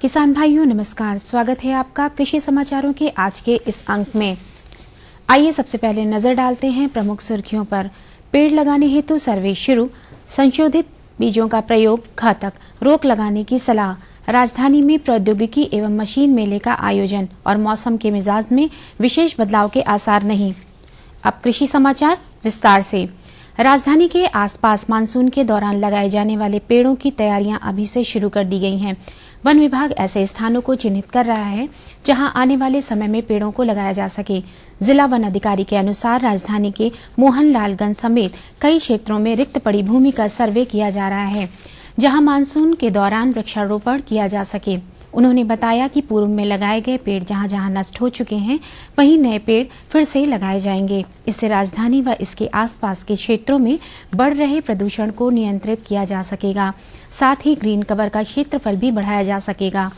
किसान भाइयों नमस्कार, स्वागत है आपका कृषि समाचारों के आज के इस अंक में। आइए सबसे पहले नजर डालते हैं प्रमुख सुर्खियों पर। पेड़ लगाने हेतु सर्वे शुरू, संशोधित बीजों का प्रयोग घातक, रोक लगाने की सलाह, राजधानी में प्रौद्योगिकी एवं मशीन मेले का आयोजन और मौसम के मिजाज में विशेष बदलाव के आसार नहीं। अब कृषि समाचार विस्तार से। राजधानी के आसपास मानसून के दौरान लगाए जाने वाले पेड़ों की तैयारियां अभी से शुरू कर दी गई हैं। वन विभाग ऐसे स्थानों को चिन्हित कर रहा है जहां आने वाले समय में पेड़ों को लगाया जा सके। जिला वन अधिकारी के अनुसार राजधानी के मोहनलालगंज समेत कई क्षेत्रों में रिक्त पड़ी भूमि का सर्वे किया जा रहा है जहां मानसून के दौरान वृक्षारोपण किया जा सके। उन्होंने बताया कि पूर्व में लगाए गए पेड़ जहां जहां नष्ट हो चुके हैं वहीं नए पेड़ फिर से लगाए जाएंगे। इससे राजधानी व इसके आसपास के क्षेत्रों में बढ़ रहे प्रदूषण को नियंत्रित किया जा सकेगा। साथ ही ग्रीन कवर का क्षेत्रफल भी बढ़ाया जा सकेगा।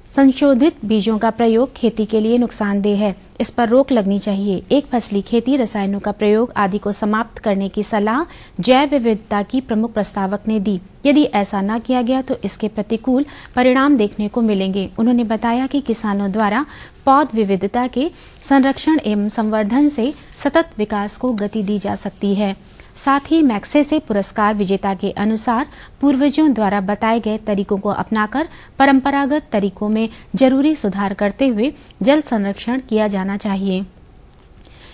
संशोधित बीजों का प्रयोग खेती के लिए नुकसानदेह है, इस पर रोक लगनी चाहिए। एक फसली खेती, रसायनों का प्रयोग आदि को समाप्त करने की सलाह जैव विविधता की प्रमुख प्रस्तावक ने दी। यदि ऐसा न किया गया तो इसके प्रतिकूल परिणाम देखने को मिलेंगे। उन्होंने बताया कि किसानों द्वारा पौध विविधता के संरक्षण एवं संवर्धन से सतत विकास को गति दी जा सकती है। साथ ही मैग्सेसे पुरस्कार विजेता के अनुसार पूर्वजों द्वारा बताए गए तरीकों को अपनाकर परंपरागत तरीकों में जरूरी सुधार करते हुए जल संरक्षण किया जाना चाहिए।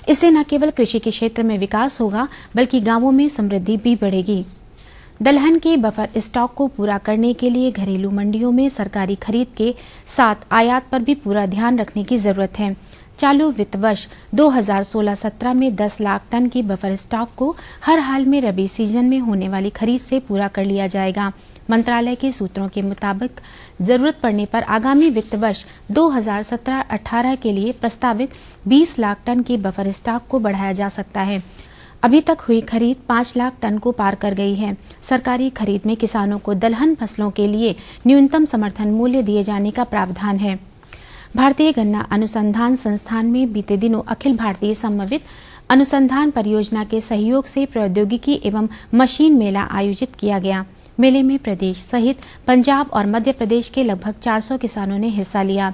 इससे न केवल कृषि के क्षेत्र में विकास होगा बल्कि गांवों में समृद्धि भी बढ़ेगी। दलहन के बफर स्टॉक को पूरा करने के लिए घरेलू मंडियों में सरकारी खरीद के साथ आयात पर भी पूरा ध्यान रखने की जरूरत है। चालू वित्त वर्ष 2016-17 में 10 लाख टन की बफर स्टॉक को हर हाल में रबी सीजन में होने वाली खरीद से पूरा कर लिया जाएगा। मंत्रालय के सूत्रों के मुताबिक जरूरत पड़ने पर आगामी वित्त वर्ष 2017-18 के लिए प्रस्तावित 20 लाख टन की बफर स्टॉक को बढ़ाया जा सकता है। अभी तक हुई खरीद 5 लाख टन को पार कर गई है। सरकारी खरीद में किसानों को दलहन फसलों के लिए न्यूनतम समर्थन मूल्य दिए जाने का प्रावधान है। भारतीय गन्ना अनुसंधान संस्थान में बीते दिनों अखिल भारतीय समन्वित अनुसंधान परियोजना के सहयोग से प्रौद्योगिकी एवं मशीन मेला आयोजित किया गया। मेले में प्रदेश सहित पंजाब और मध्य प्रदेश के लगभग 400 किसानों ने हिस्सा लिया।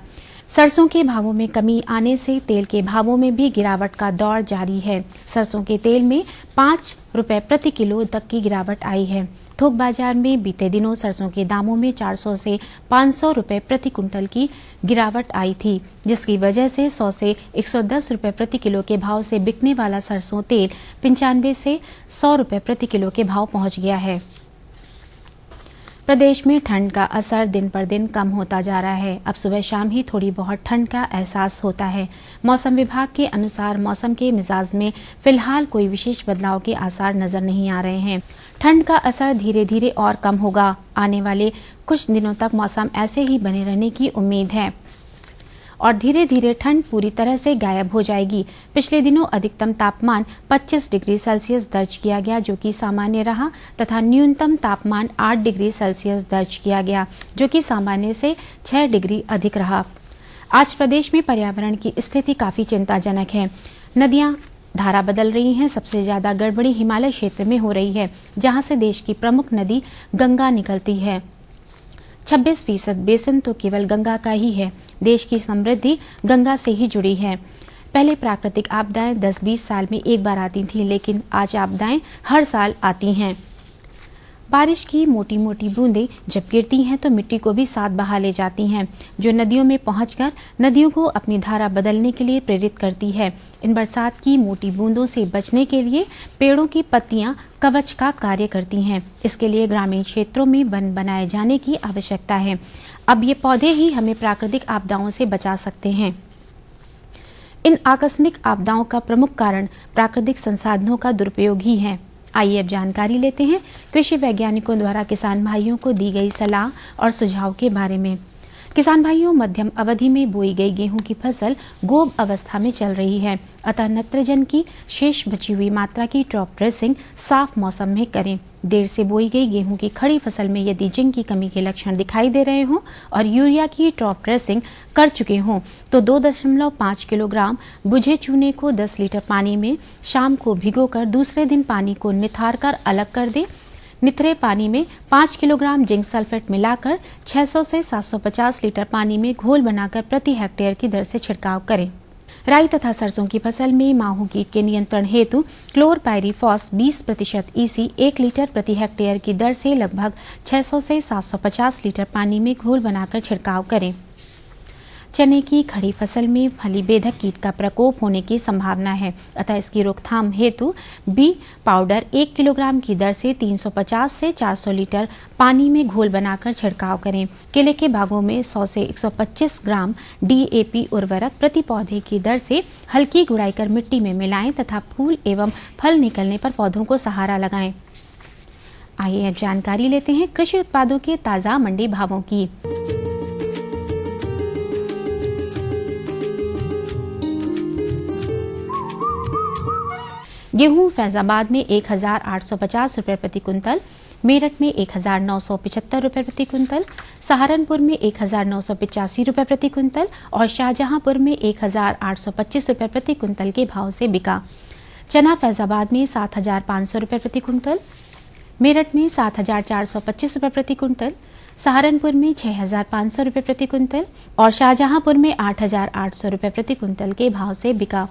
सरसों के भावों में कमी आने से तेल के भावों में भी गिरावट का दौर जारी है। सरसों के तेल में 5 रुपए प्रति किलो तक की गिरावट आई है। थोक बाजार में बीते दिनों सरसों के दामों में 400 से 500 रुपए प्रति कुंटल की गिरावट आई थी, जिसकी वजह से 100 से 110 रुपए प्रति किलो के भाव से बिकने वाला सरसों तेल 95 से 100 रुपए प्रति किलो के भाव पहुंच गया है। प्रदेश में ठंड का असर दिन पर दिन कम होता जा रहा है। अब सुबह शाम ही थोड़ी बहुत ठंड का एहसास होता है। मौसम विभाग के अनुसार मौसम के मिजाज में फिलहाल कोई विशेष बदलाव के आसार नजर नहीं आ रहे हैं। ठंड का असर धीरे धीरे और कम होगा। आने वाले कुछ दिनों तक मौसम ऐसे ही बने रहने की उम्मीद है और धीरे धीरे ठंड पूरी तरह से गायब हो जाएगी। पिछले दिनों अधिकतम तापमान 25 डिग्री सेल्सियस दर्ज किया गया, जो कि सामान्य रहा, तथा न्यूनतम तापमान 8 डिग्री सेल्सियस दर्ज किया गया, जो कि सामान्य से 6 डिग्री अधिक रहा। आज प्रदेश में पर्यावरण की स्थिति काफी चिंताजनक है। नदियां धारा बदल रही हैं। सबसे ज्यादा गड़बड़ी हिमालय क्षेत्र में हो रही है, जहां से देश की प्रमुख नदी गंगा निकलती है। 26% बेसिन तो केवल गंगा का ही है। देश की समृद्धि गंगा से ही जुड़ी है। पहले प्राकृतिक आपदाएं 10-20 साल में एक बार आती थी, लेकिन आज आपदाएं हर साल आती हैं। बारिश की मोटी मोटी बूंदें जब गिरती हैं तो मिट्टी को भी साथ बहा ले जाती हैं, जो नदियों में पहुंचकर नदियों को अपनी धारा बदलने के लिए प्रेरित करती है। इन बरसात की मोटी बूंदों से बचने के लिए पेड़ों की पत्तियां कवच का कार्य करती हैं। इसके लिए ग्रामीण क्षेत्रों में वन बनाए जाने की आवश्यकता है। अब ये पौधे ही हमें प्राकृतिक आपदाओं से बचा सकते हैं। इन आकस्मिक आपदाओं का प्रमुख कारण प्राकृतिक संसाधनों का दुरुपयोग ही है। आइए अब जानकारी लेते हैं कृषि वैज्ञानिकों द्वारा किसान भाइयों को दी गई सलाह और सुझाव के बारे में। किसान भाइयों, मध्यम अवधि में बोई गई गेहूं की फसल गोब अवस्था में चल रही है, अतः नत्रजन की शेष बची हुई मात्रा की टॉप ड्रेसिंग साफ मौसम में करें। देर से बोई गई गेहूं की खड़ी फसल में यदि जिंक की कमी के लक्षण दिखाई दे रहे हों और यूरिया की टॉप ड्रेसिंग कर चुके हों तो 2.5 किलोग्राम बुझे चूने को 10 लीटर पानी में शाम को भिगोकर दूसरे दिन पानी को निथार कर अलग कर दें। निथरे पानी में 5 किलोग्राम जिंक सल्फेट मिलाकर 600 से 750 लीटर पानी में घोल बनाकर प्रति हेक्टेयर की दर से छिड़काव करें। राई तथा सरसों की फसल में माहू कीट के नियंत्रण हेतु क्लोरपाइरीफॉस 20% ईसी 1 लीटर प्रति हेक्टेयर की दर से लगभग 600 से 750 लीटर पानी में घोल बनाकर छिड़काव करें। चने की खड़ी फसल में फली बेधक कीट का प्रकोप होने की संभावना है, अतः इसकी रोकथाम हेतु बी पाउडर 1 किलोग्राम की दर से 350 से 400 लीटर पानी में घोल बनाकर छिड़काव करें। केले के बागों में 100 से 125 ग्राम डीएपी उर्वरक प्रति पौधे की दर से हल्की गुड़ाई कर मिट्टी में मिलाएं तथा फूल एवं फल निकलने पर पौधों को सहारा लगाएं। आइए अब जानकारी लेते हैं कृषि उत्पादों के ताजा मंडी भावों की। गेहूं फैजाबाद में 1850 रुपये प्रति कुंतल, मेरठ में 1975 रुपये प्रति कुंतल, सहारनपुर में 1985 रुपये प्रति कुंतल और शाहजहांपुर में 1825 रुपये प्रति कुंतल के भाव से बिका। चना फैजाबाद में 7500 रुपये प्रति कुंतल, मेरठ में 7425 रुपये प्रति कुंतल, सहारनपुर में 6500 रुपये प्रति कुंतल और शाहजहांपुर में 8800 रुपये प्रति कुंतल के भाव से बिका।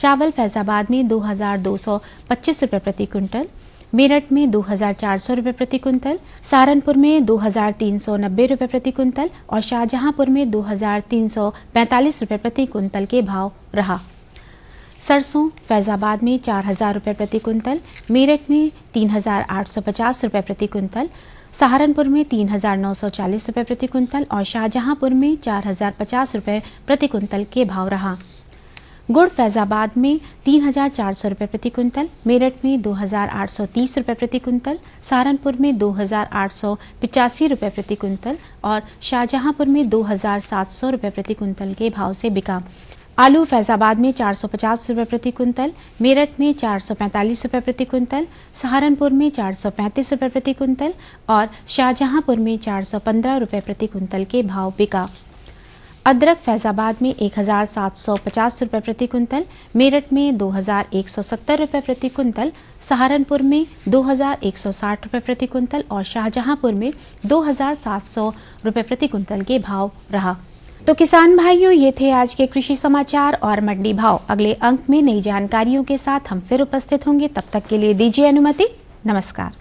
चावल फैजाबाद में 2225 रुपये प्रति कुंतल, मेरठ में 2400 रुपये प्रति कुंतल, सहारनपुर में 2390 रुपये प्रति कुंतल और शाहजहांपुर में 2345 रुपये प्रति कुंतल के भाव रहा। सरसों फैजाबाद में 4000 रुपये प्रति कुंतल, मेरठ में 3850 रुपये प्रति कुंतल, सहारनपुर में 3940 रुपये प्रति कुंतल और शाहजहांपुर में 4050 रुपये प्रति कुंतल के भाव रहा। गुड़ फैजाबाद में 3400 रुपये प्रति कुंतल, मेरठ में 2830 रुपये प्रति कुंतल, सहारनपुर में 2885 रुपये प्रति कुंतल और शाहजहांपुर में 2700 रुपये प्रति कुंतल के भाव से बिका। आलू फैजाबाद में 450 रुपये प्रति कुंतल, मेरठ में 445 रुपये प्रति कुंतल, सहारनपुर में 435 रुपये प्रति कुंतल और शाहजहांपुर में 415 रुपये प्रति कुंतल के भाव बिका। अदरक फैजाबाद में 1750 रुपये प्रति कुंतल, मेरठ में 2170 रुपये प्रति कुंतल, सहारनपुर में 2160 रुपये प्रति कुंतल और शाहजहांपुर में 2700 रुपये प्रति कुंतल के भाव रहा। तो किसान भाइयों, ये थे आज के कृषि समाचार और मंडी भाव। अगले अंक में नई जानकारियों के साथ हम फिर उपस्थित होंगे। तब तक के लिए दीजिए अनुमति। नमस्कार।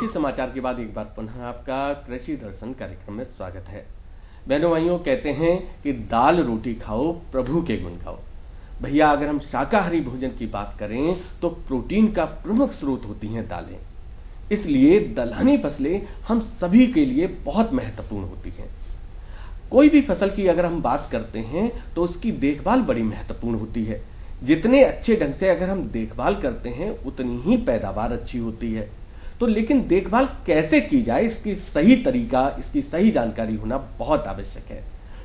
समाचार के बाद एक बार पुनः आपका कृषि दर्शन कार्यक्रम में स्वागत है। बहनों भाइयों, कहते हैं कि दाल रोटी खाओ प्रभु के गुण गाओ। भैया, अगर हम शाकाहारी भोजन की बात करें तो प्रोटीन का प्रमुख स्रोत होती हैं दालें। इसलिए दलहनी फसलें हम सभी के लिए बहुत महत्वपूर्ण होती हैं। कोई भी फसल की अगर हम बात करते हैं तो उसकी देखभाल बड़ी महत्वपूर्ण होती है। जितने अच्छे ढंग से अगर हम देखभाल करते हैं उतनी ही पैदावार अच्छी होती है। तो लेकिन देखभाल कैसे की जाए, इसकी सही तरीका, इसकी सही जानकारी होना बहुत आवश्यक है।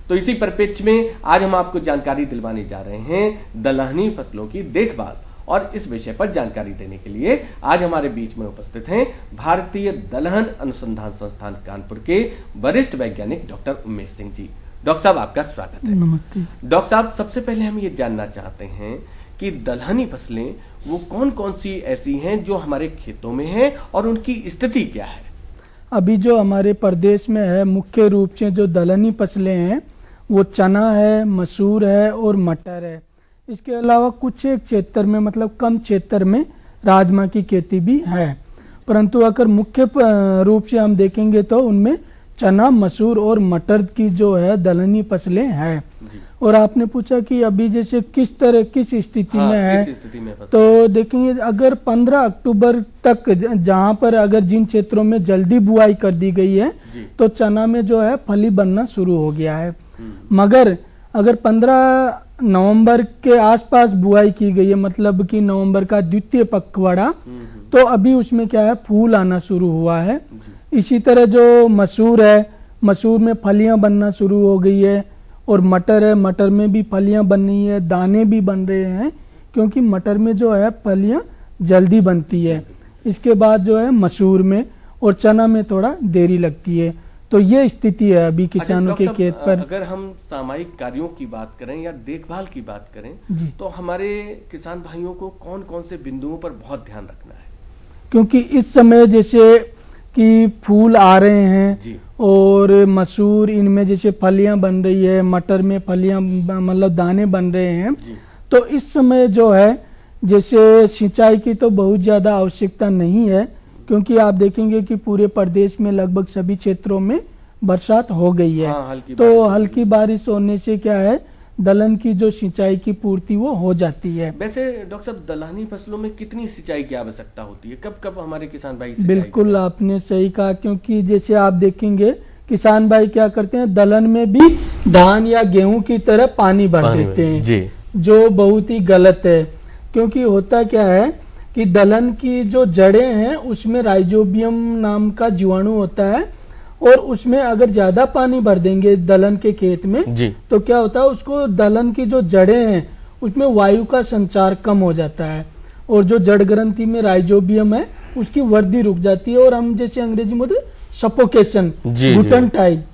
तो इसी परिप्रेक्ष्य में आज हम आपको जानकारी दिलवाने जा रहे हैं दलहनी फसलों की देखभाल, और इस विषय पर जानकारी देने के लिए आज हमारे बीच में उपस्थित हैं भारतीय दलहन अनुसंधान संस्थान कानपुर के वरिष्ठ वैज्ञानिक डॉक्टर उमेश सिंह जी। डॉक्टर साहब, आपका स्वागत है। नमस्ते। डॉक्टर साहब, सबसे पहले हम ये जानना चाहते हैं कि दलहनी फसलें वो कौन कौन सी ऐसी हैं जो हमारे खेतों में हैं और उनकी स्थिति क्या है? अभी जो हमारे प्रदेश में है, मुख्य रूप से जो दलहनी फसलें हैं वो चना है, मसूर है और मटर है। इसके अलावा कुछ एक क्षेत्र में, मतलब कम क्षेत्र में राजमा की खेती भी है, परंतु अगर मुख्य रूप से हम देखेंगे तो उनमें चना, मसूर और मटर की जो है दलहनी फसलें हैं। और आपने पूछा कि अभी जैसे किस स्थिति में है, तो देखेंगे अगर 15 अक्टूबर तक जहां पर अगर जिन क्षेत्रों में जल्दी बुआई कर दी गई है तो चना में जो है फली बनना शुरू हो गया है। मगर अगर 15 नवंबर के आसपास बुआई की गई है, मतलब कि नवंबर का द्वितीय पखवाड़ा, तो अभी उसमें क्या है, फूल आना शुरू हुआ है। इसी तरह जो मसूर है, मसूर में फलियां बनना शुरू हो गई है, और मटर है, मटर में भी फलियां बन रही है, दाने भी बन रहे हैं, क्योंकि मटर में जो है फलियां जल्दी बनती है। इसके बाद जो है मसूर में और चना में थोड़ा देरी लगती है। तो ये स्थिति है अभी किसानों के डॉक्टर खेत साहब, पर। अगर हम सामयिक कार्यों की बात करें या देखभाल की बात करें जी। तो हमारे किसान भाइयों को कौन कौन से बिंदुओं पर बहुत ध्यान रखना है? क्योंकि इस समय जैसे कि फूल आ रहे हैं जी। और मसूर इनमें जैसे फलियां बन रही है, मटर में फलियां मतलब दाने बन रहे हैं, जी। तो इस समय जो है जैसे सिंचाई की तो बहुत ज़्यादा आवश्यकता नहीं है, क्योंकि आप देखेंगे कि पूरे प्रदेश में लगभग सभी क्षेत्रों में बरसात हो गई है। हाँ, हल्की तो बारिश हल्की बारिश होने से क्या है, दलहन की जो सिंचाई की पूर्ति वो हो जाती है। वैसे डॉक्टर साहब, दलहनी फसलों में कितनी सिंचाई की आवश्यकता होती है? कब कब हमारे किसान भाई सिंचाई बिल्कुल करें? आपने सही कहा, क्योंकि जैसे आप देखेंगे किसान भाई क्या करते हैं, दलहन में भी धान या गेहूं की तरह पानी भर देते हैं जी। जो बहुत ही गलत है। क्योंकि होता क्या है कि दलहन की जो जड़ें हैं उसमें राइजोबियम नाम का जीवाणु होता है, और उसमें अगर ज्यादा पानी भर देंगे दलहन के खेत में जी। तो क्या होता है, उसको दलहन की जो जड़ें हैं उसमें वायु का संचार कम हो जाता है, और जो जड़ ग्रंथि में राइजोबियम है उसकी वृद्धि रुक जाती है, और हम जैसे अंग्रेजी में सफोकेशन, घुटन टाइप।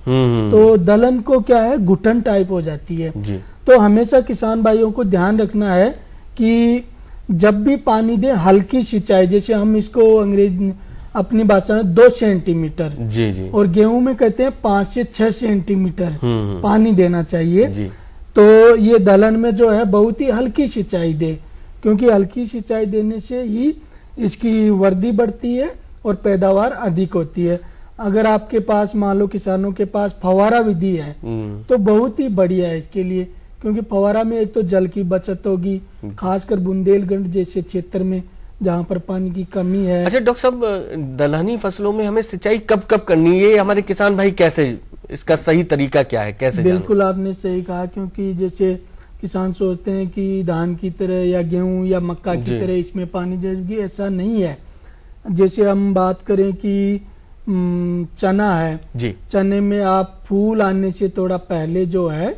तो दलहन को क्या है, घुटन टाइप हो जाती है। जी। तो हमेशा किसान भाइयों को ध्यान रखना है कि जब भी पानी दे हल्की सिंचाई, जैसे हम इसको अंग्रेजी अपनी भाषा में 2 सेंटीमीटर, जी। जी। और गेहूं में कहते हैं 5 से 6 सेंटीमीटर पानी देना चाहिए। जी। तो ये दलहन में जो है बहुत ही हल्की सिंचाई दे, क्योंकि हल्की सिंचाई देने से ही इसकी वृद्धि बढ़ती है और पैदावार अधिक होती है। अगर आपके पास मान लो किसानों के पास फव्वारा विधि है तो बहुत ही बढ़िया है इसके लिए, क्योंकि फव्वारा में एक तो जल की बचत होगी, खासकर बुंदेलखंड जैसे क्षेत्र में जहाँ पर पानी की कमी है। अच्छा डॉक्टर साहब, दलहनी फसलों में हमें सिंचाई कब कब करनी है? हमारे किसान भाई कैसे, इसका सही तरीका क्या है, कैसे जानें? बिल्कुल आपने सही कहा, क्योंकि जैसे किसान सोचते हैं कि धान की तरह या गेहूं या मक्का की तरह इसमें पानी देगी, ऐसा नहीं है। जैसे हम बात करें कि चना है जी। चने में आप फूल आने से थोड़ा पहले जो है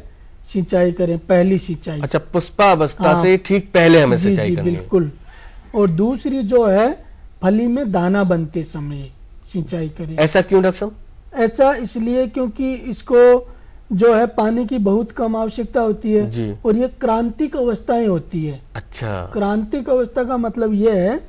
सिंचाई करें, पहली सिंचाई। अच्छा, पुष्पावस्था हाँ। से ठीक पहले हमें जी सिंचाई जी करनी है। बिल्कुल। और दूसरी जो है फली में दाना बनते समय सिंचाई करें। ऐसा क्यों डॉक्टर साहब? ऐसा इसलिए क्योंकि इसको जो है पानी की बहुत कम आवश्यकता होती है जी। और ये क्रांतिक अवस्थाएं होती है। अच्छा। क्रांतिक अवस्था का मतलब ये है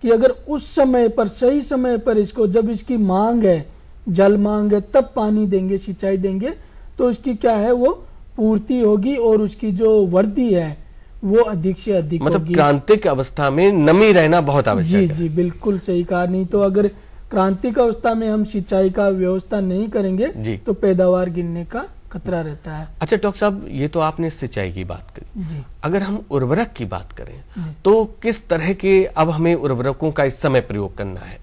कि अगर उस समय पर, सही समय पर इसको, जब इसकी मांग है, जल मांग है, तब पानी देंगे, सिंचाई देंगे, तो उसकी क्या है वो पूर्ति होगी और उसकी जो वृद्धि है वो अधिक से अधिक मतलब होगी। क्रांतिक अवस्था में नमी रहना बहुत आवश्यक जी है। जी बिल्कुल सही कहा। नहीं तो अगर क्रांतिक अवस्था में हम सिंचाई का व्यवस्था नहीं करेंगे जी। तो पैदावार गिरने का खतरा रहता है। अच्छा डॉक्टर साहब, ये तो आपने सिंचाई की बात करी, जी अगर हम उर्वरक की बात करें तो किस तरह के अब हमें उर्वरकों का इस समय प्रयोग करना है?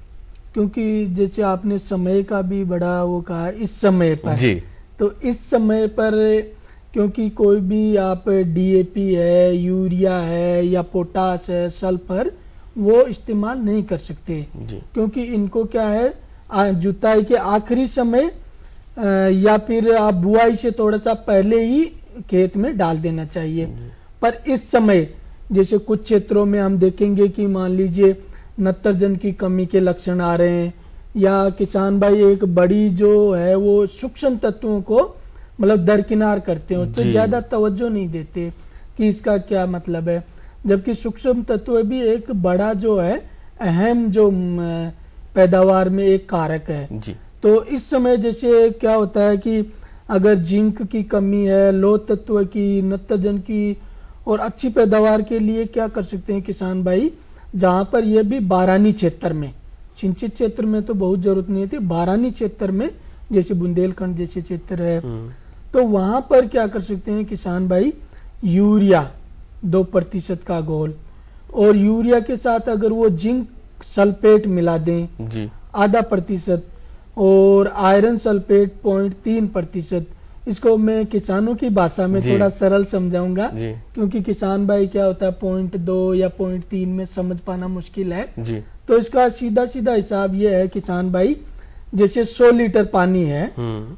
क्योंकि जैसे आपने समय का भी बड़ा वो कहा, इस समय पर जी। तो इस समय पर क्योंकि कोई भी आप डीएपी है, यूरिया है या पोटास है, सल्फर, वो इस्तेमाल नहीं कर सकते जी। क्योंकि इनको क्या है जुताई के आखिरी समय या फिर आप बुआई से थोड़ा सा पहले ही खेत में डाल देना चाहिए। पर इस समय जैसे कुछ क्षेत्रों में हम देखेंगे कि मान लीजिए नत्रजन की कमी के लक्षण आ रहे हैं, या किसान भाई एक बड़ी जो है वो सूक्ष्म तत्वों को मतलब दरकिनार करते हैं, उस पर ज्यादा तवज्जो नहीं देते कि इसका क्या मतलब है, जबकि सूक्ष्म तत्व भी एक बड़ा जो है अहम जो पैदावार में एक कारक है। जी। तो इस समय जैसे क्या होता है कि अगर जिंक की कमी है, लोह तत्व की, नत्रजन की, और अच्छी पैदावार के लिए क्या कर सकते हैं किसान भाई, जहां पर ये भी बारानी क्षेत्र में, सिंचित क्षेत्र में तो बहुत जरूरत नहीं थी, बारानी क्षेत्र में जैसे बुंदेलखंड जैसे क्षेत्र है तो वहां पर क्या कर सकते हैं किसान भाई, यूरिया 2% का घोल, और यूरिया के साथ अगर वो जिंक सल्फेट मिला दें जी। 0.5%, और आयरन सल्फेट 0.3%। इसको मैं किसानों की भाषा में थोड़ा सरल समझाऊंगा क्योंकि किसान भाई क्या होता है 0.2 या 0.3 में समझ पाना मुश्किल है जी। तो इसका सीधा सीधा हिसाब ये है किसान भाई, जैसे 100 लीटर पानी है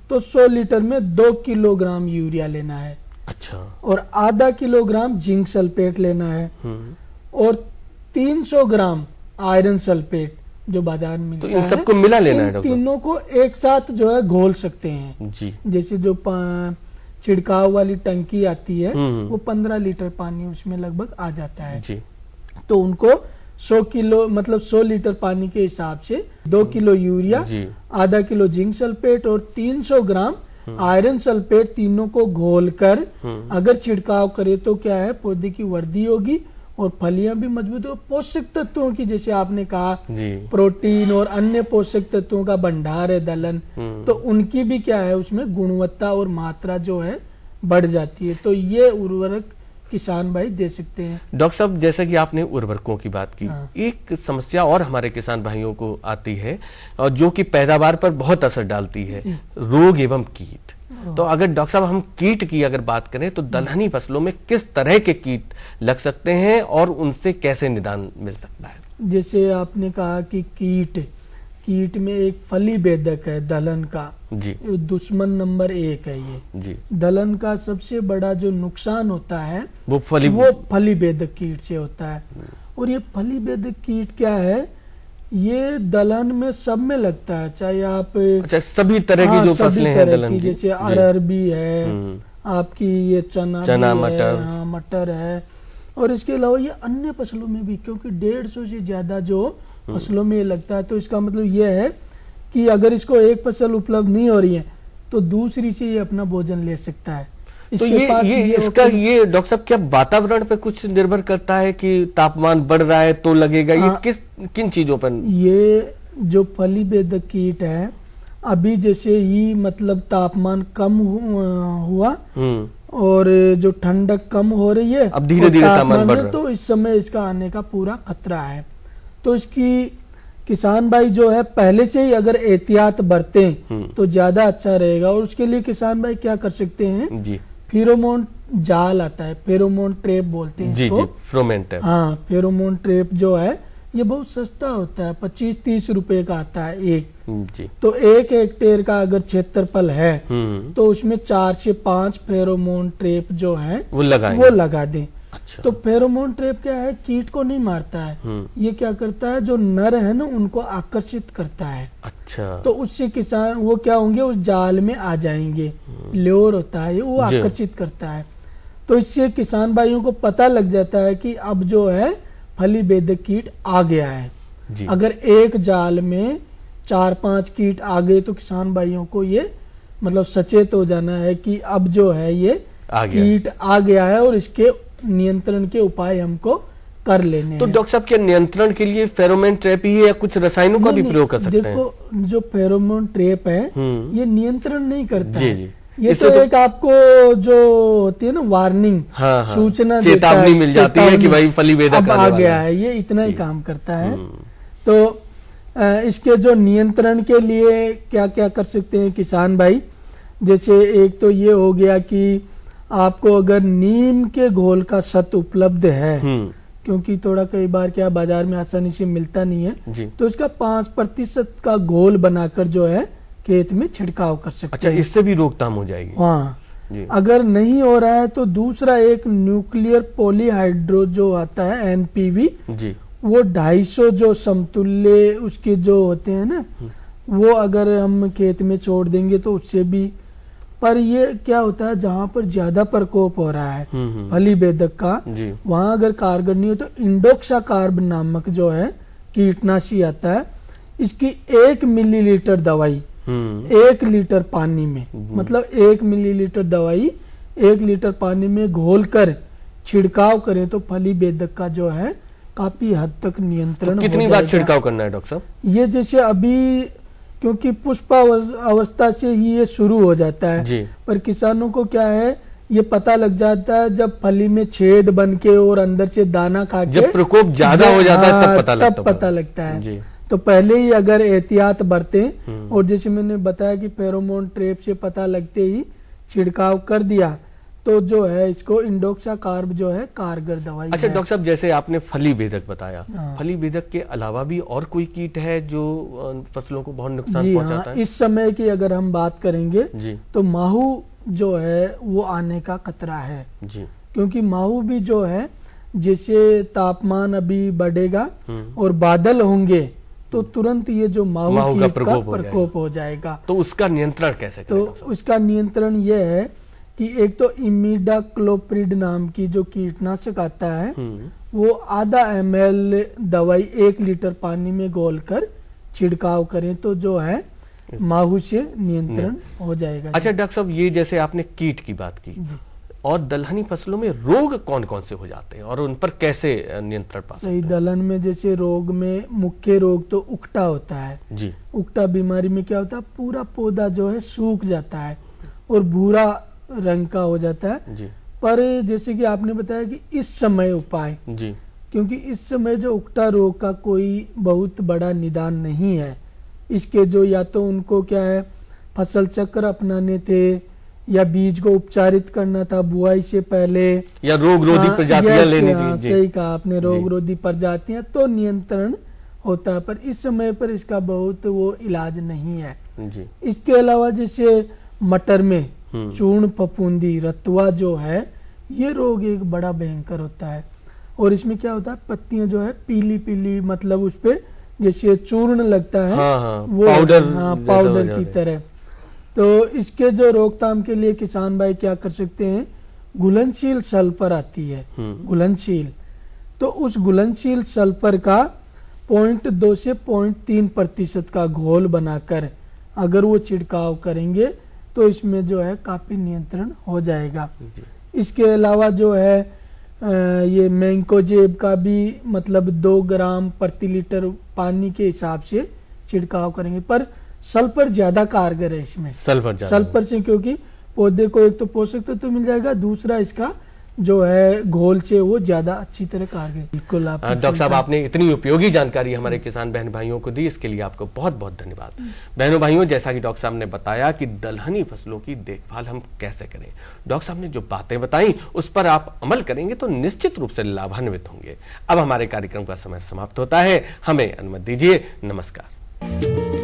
तो 100 लीटर में 2 किलोग्राम यूरिया लेना है। अच्छा। और आधा किलोग्राम जिंक सल्फेट लेना है और 300 ग्राम आयरन सल्फेट जो बाजार में तो मिलता इन है, सबको मिला लेना है इन डॉक्टर साहब? तीनों को एक साथ जो है घोल सकते हैं। जी जैसे जो छिड़काव वाली टंकी आती है हम्म। वो 15 लीटर पानी उसमें लगभग आ जाता है। जी तो उनको 100 किलो मतलब 100 लीटर पानी के हिसाब से 2 किलो यूरिया, जी आधा किलो जिंक सल्फेट और 300 ग्राम आयरन सल्फेट तीनों को घोलकर अगर छिड़काव करे तो क्या है, पौधे की वृद्धि होगी और फलियां भी मजबूत हो। पोषक तत्वों की जैसे आपने कहा जी प्रोटीन और अन्य पोषक तत्वों का भंडार है दलहन, तो उनकी भी क्या है उसमें गुणवत्ता और मात्रा जो है बढ़ जाती है। तो ये उर्वरक किसान भाई दे सकते हैं। डॉक्टर साहब, जैसा कि आपने उर्वरकों की बात की, हाँ। एक समस्या और हमारे किसान भाइयों को आती है और जो कि पैदावार पर बहुत असर डालती है, रोग एवं कीट। तो अगर डॉक्टर साहब हम कीट की अगर बात करें तो दलहनी फसलों में किस तरह के कीट लग सकते हैं और उनसे कैसे निदान मिल सकता है? जैसे आपने कहा कि कीट में एक फली बेधक है दलहन का, जी ये दुश्मन नंबर 1 है। ये जी दलहन का सबसे बड़ा जो नुकसान होता है वो वो फली बेधक कीट से होता है। और ये फली बेधक कीट क्या है, ये दलहन में सब में लगता है, चाहे आप अच्छा सभी तरह की जो सभी फसलें हैं तरह दलहन की, की, जैसे जी। अरहर भी है, हम्म, आपकी ये चना भी मटर। है, हाँ, मटर है। और इसके अलावा ये अन्य फसलों में भी, क्योंकि 150 से ज्यादा जो फसलों में ये लगता है, तो इसका मतलब ये है कि अगर इसको एक फसल उपलब्ध नहीं हो रही है तो दूसरी से ये अपना भोजन ले सकता है। तो इसके पास इसका ये डॉक्टर साहब क्या वातावरण पे कुछ निर्भर करता है कि तापमान बढ़ रहा है तो लगेगा? ये किन चीजों पर? ये जो फली बेधक कीट है, अभी जैसे ही मतलब तापमान कम हुआ और जो ठंडक कम हो रही है, अब धीरे-धीरे तापमान बढ़ रहा है, तो इस समय इसका आने का पूरा खतरा है। तो इसकी किसान भाई जो है पहले से ही अगर एहतियात बरतें तो ज्यादा अच्छा रहेगा। और उसके लिए किसान भाई क्या कर सकते हैं, जी फेरोमोन जाल आता है, फेरोमोन ट्रैप बोलते हैं जी इसको। जी फेरोमोन ट्रैप। हाँ, फेरोमोन ट्रैप जो है ये बहुत सस्ता होता है, 25-30 रुपए का आता है एक। जी तो 1 हेक्टेयर का अगर क्षेत्रफल है तो उसमें 4 से 5 फेरोमोन ट्रैप जो है वो लगा दें। अच्छा। तो फेरोमोन ट्रैप क्या है, कीट को नहीं मारता है, ये क्या करता है, जो नर है ना उनको आकर्षित करता है। अच्छा। तो उससे किसान वो क्या होंगे, उस जाल में आ जाएंगे। ल्योर होता है वो आकर्षित करता है। तो इससे किसान भाइयों को पता लग जाता है कि अब जो है फली बेधक कीट आ गया है। जी। अगर एक जाल में 4-5 कीट आ गए तो किसान भाइयों को ये मतलब सचेत हो जाना है कि अब जो है ये कीट आ गया है और इसके नियंत्रण के उपाय हमको कर लेने तो डॉक्टर साहब क्या नियंत्रण के लिए फेरोमोन ट्रैप ही है या कुछ रसायनों का भी प्रयोग कर सकते हैं? देखो, जो फेरोमोन ट्रैप है ये नियंत्रण नहीं करता जी है। जी। ये तो एक आपको जो होती है ना वार्निंग, हाँ, सूचना चेतावनी मिल जाती है कि भाई फली बेधक आ गया है, ये इतना ही काम करता है। तो इसके जो नियंत्रण के लिए क्या क्या कर सकते हैं किसान भाई, जैसे एक तो ये हो गया कि आपको अगर नीम के घोल का सत उपलब्ध है, क्योंकि थोड़ा कई बार क्या बाजार में आसानी से मिलता नहीं है, तो इसका 5% का घोल बनाकर जो है खेत में छिड़काव कर सकते हैं। अच्छा, इससे भी रोकथाम हो जाएगी। हाँ, अगर नहीं हो रहा है तो दूसरा एक न्यूक्लियर पॉलीहाइड्रो जो आता है एनपीवी जी, वो 250 जो समतुल्य उसके जो होते हैं ना, वो अगर हम खेत में छोड़ देंगे तो उससे भी। पर ये क्या होता है, जहाँ पर ज्यादा प्रकोप हो रहा है फली बेधक का, वहां अगर कारगर नहीं हो तो इंडोक्साकार्ब नामक जो है कीटनाशी आता है, इसकी 1 मिलीलीटर दवाई 1 लीटर पानी में, मतलब 1 मिलीलीटर दवाई 1 लीटर पानी में घोलकर छिड़काव करें तो फली बेधक का जो है काफी हद तक नियंत्रण। तो कितनी बार छिड़काव करना है डॉक्टर साहब? ये जैसे अभी क्योंकि पुष्पावस्था से ही ये शुरू हो जाता है जी। पर किसानों को क्या है, ये पता लग जाता है जब फली में छेद बन के और अंदर से दाना खा के, जब प्रकोप ज्यादा हो जाता है तब पता लगता है जी। तो पहले ही अगर एहतियात बरतें और जैसे मैंने बताया कि फेरोमोन ट्रैप से पता लगते ही छिड़काव कर दिया तो जो है इसको इंडोक्साकार्ब जो है कारगर दवाई। अच्छा डॉक्टर साहब, जैसे आपने फली बेधक बताया, फली बेधक के अलावा भी और कोई कीट है जो फसलों को बहुत नुकसान पहुंचाता है? इस समय की अगर हम बात करेंगे जी, तो माहू जो है वो आने का खतरा है जी, क्योंकि माहू भी जो है जैसे तापमान अभी बढ़ेगा और बादल होंगे तो तुरंत ये जो माहू माहू का कीट का प्रकोप प्रकोप हो जाएगा। तो उसका नियंत्रण कैसे करें तो डॉक्टर साहब? उसका नियंत्रण ये है कि एक तो इमिडाक्लोप्रिड नाम की जो कीटनाशक आता है वो आधा ml दवाई 1 लीटर पानी में घोलकर छिड़काव करें तो जो है माहू से नियंत्रण हो जाएगा। अच्छा डॉक्टर साहब, ये जैसे आपने कीट की बात की, और दलहनी फसलों में रोग कौन कौन से हो जाते हैं और उन पर कैसे नियंत्रण पा सकते सही, हैं? दलहन में जैसे रोग में मुख्य रोग तो उकटा होता है जी। उकटा बीमारी में क्या होता है, पूरा पौधा जो है सूख जाता है और भूरा रंग का हो जाता है। जी पर जैसे कि आपने बताया कि इस समय उपाय, जी क्योंकि इस समय जो उकटा रोग का कोई बहुत बड़ा निदान नहीं है, इसके जो या तो उनको क्या है फसल चक्र अपनाने थे या बीज को उपचारित करना था बुआई से पहले, या रोग रोधी प्रजातियां लेनी थी। जी। सही कहा आपने, रोग रोधी प्रजातियां तो नियंत्रण होता है, पर इस समय पर इसका बहुत वो इलाज नहीं है। जी इसके अलावा जैसे मटर में चूर्ण फफूंदी रतुआ जो है, ये रोग एक बड़ा भयंकर होता है और इसमें क्या होता है पत्तियां जो है पीली पीली, मतलब उस पे जैसे चूर्ण लगता है, हाँ, वो पाउडर हाँ, जैसा पाउडर हो की जाता है। तरह। तो इसके जो रोकथाम के लिए किसान भाई क्या कर सकते हैं, घुलनशील सल्फर आती है, घुलनशील, तो उस घुलनशील सल्फर का 0.2 से 0.3% का घोल बनाकर अगर वो छिड़काव करेंगे तो इसमें जो है काफी नियंत्रण हो जाएगा। इसके अलावा जो है ये मैंकोजेब का भी मतलब 2 ग्राम प्रति लीटर पानी के हिसाब से छिड़काव करेंगे, पर सल्फर ज्यादा कारगर है इसमें, सल्फर से, क्योंकि पौधे को एक तो पोषक तत्व मिल जाएगा, दूसरा इसका जो है घोल से वो ज्यादा अच्छी तरह कारगर। बिल्कुल आप डॉक्टर साहब, आपने इतनी उपयोगी जानकारी हमारे किसान बहन भाइयों को दी, इसके लिए आपको बहुत बहुत धन्यवाद। बहनों भाइयों, जैसा कि डॉक्टर साहब ने बताया कि दलहनी फसलों की देखभाल हम कैसे करें, डॉक्टर साहब ने जो बातें बताई उस पर आप अमल करेंगे तो निश्चित रूप से लाभान्वित होंगे। अब हमारे कार्यक्रम का समय समाप्त होता है, हमें अनुमति दीजिए। नमस्कार।